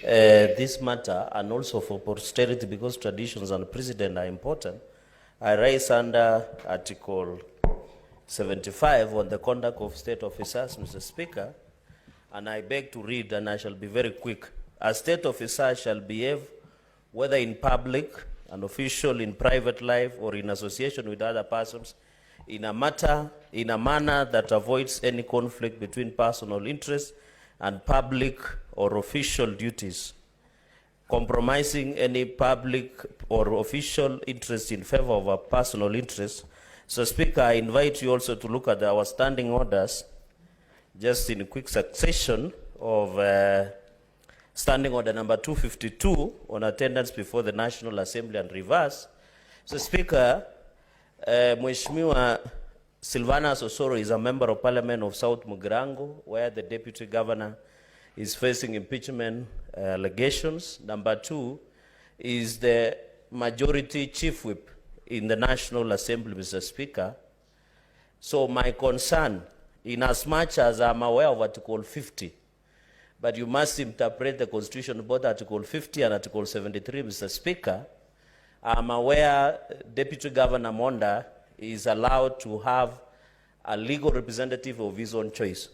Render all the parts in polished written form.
this matter, and also for posterity, because traditions and precedent are important, I rise under Article 75 on the conduct of state officers, Mr. Speaker, and I beg to read, and I shall be very quick. A state officer shall behave, whether in public, an official in private life, or in association with other persons, in a manner that avoids any conflict between personal interests and public or official duties, compromising any public or official interest in favor of a personal interest. So, Speaker, I invite you also to look at our standing orders, just in quick succession of standing order number 252 on attendance before the National Assembly and reverse. So, Speaker, Mheshimiwa Silvanus Osoro is a member of Parliament of South Mugirango, where the Deputy Governor is facing impeachment allegations. Number 2 is the Majority Chief Whip in the National Assembly, Mr. Speaker. So my concern, in as much as I'm aware of Article 50, but you must interpret the Constitution, both Article 50 and Article 73, Mr. Speaker. I'm aware Deputy Governor Monda is allowed to have a legal representative of his own choice.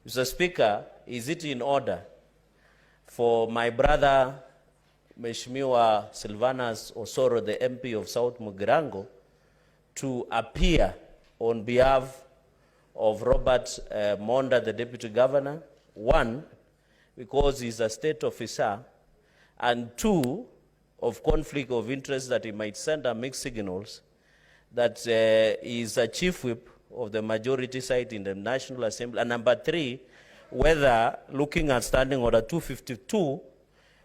Mr. Speaker, is it in order for my brother, Mheshimiwa Silvanus Osoro, the MP of South Mugirango, to appear on behalf of Robert Monda, the Deputy Governor? 1, because he's a state officer, and 2, of conflict of interest, that he might send a mixed signals that he is a chief whip of the majority side in the National Assembly. And number 3, whether, looking at standing order 252,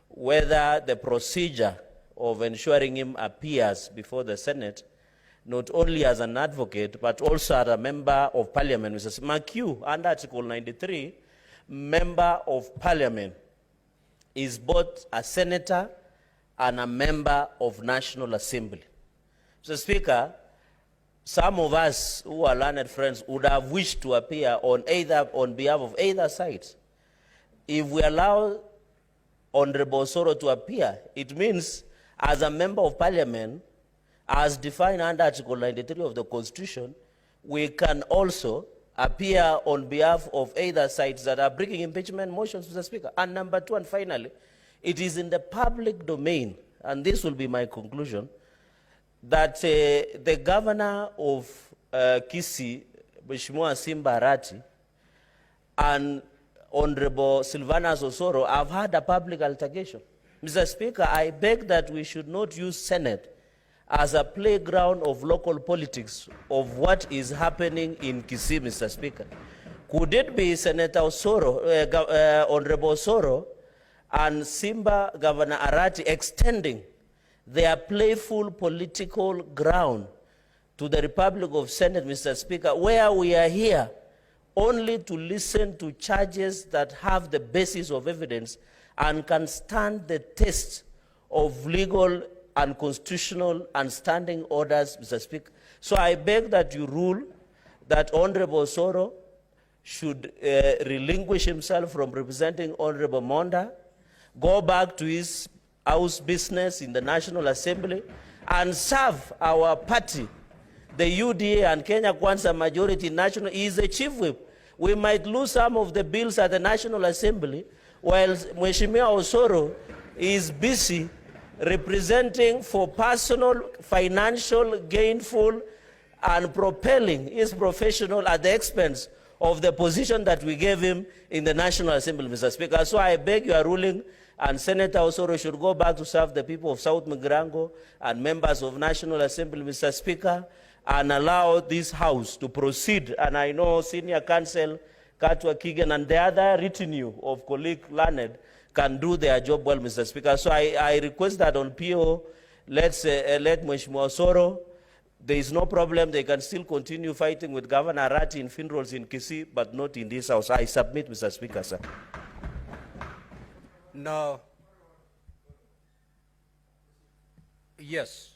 whether the procedure of ensuring him appears before the Senate, not only as an advocate, but also as a member of Parliament. Mr. McHugh, under Article 93, member of Parliament is both a senator and a member of National Assembly. Mr. Speaker, some of us who are learned friends would have wished to appear on behalf of either side. If we allow Honorable Osoro to appear, it means as a member of Parliament, as defined under Article 93 of the Constitution, we can also appear on behalf of either sides that are bringing impeachment motions, Mr. Speaker. And number 2, and finally, it is in the public domain, and this will be my conclusion, that the governor of Kisii, Mheshimiwa Simba Arati, and Honorable Silvanus Osoro have had a public altercation. Mr. Speaker, I beg that we should not use Senate as a playground of local politics of what is happening in Kisii, Mr. Speaker. Could it be Senator Osoro, Honorable Osoro, and Simba Governor Arati extending their playful political ground to the Republic of Senate, Mr. Speaker, where we are here only to listen to charges that have the basis of evidence and can stand the test of legal and constitutional and standing orders, Mr. Speaker. So I beg that you rule that Honorable Osoro should relinquish himself from representing Honorable Monda, go back to his house business in the National Assembly, and serve our party, the UDA and Kenya Kwanza majority national. He is the chief whip. We might lose some of the bills at the National Assembly, while Mheshimiwa Osoro is busy representing for personal, financial, gainful, and propelling his professional at the expense of the position that we gave him in the National Assembly, Mr. Speaker. So I beg your ruling, and Senator Osoro should go back to serve the people of South Mugirango and members of National Assembly, Mr. Speaker, and allow this House to proceed. And I know Senior Counsel Katwa Kigen and the other retinue of colleague learned can do their job well, Mr. Speaker. So I request that on PO, let Mheshimiwa Osoro, there is no problem. They can still continue fighting with Governor Arati in funerals in Kisii, but not in this House. I submit, Mr. Speaker, sir. No. Yes.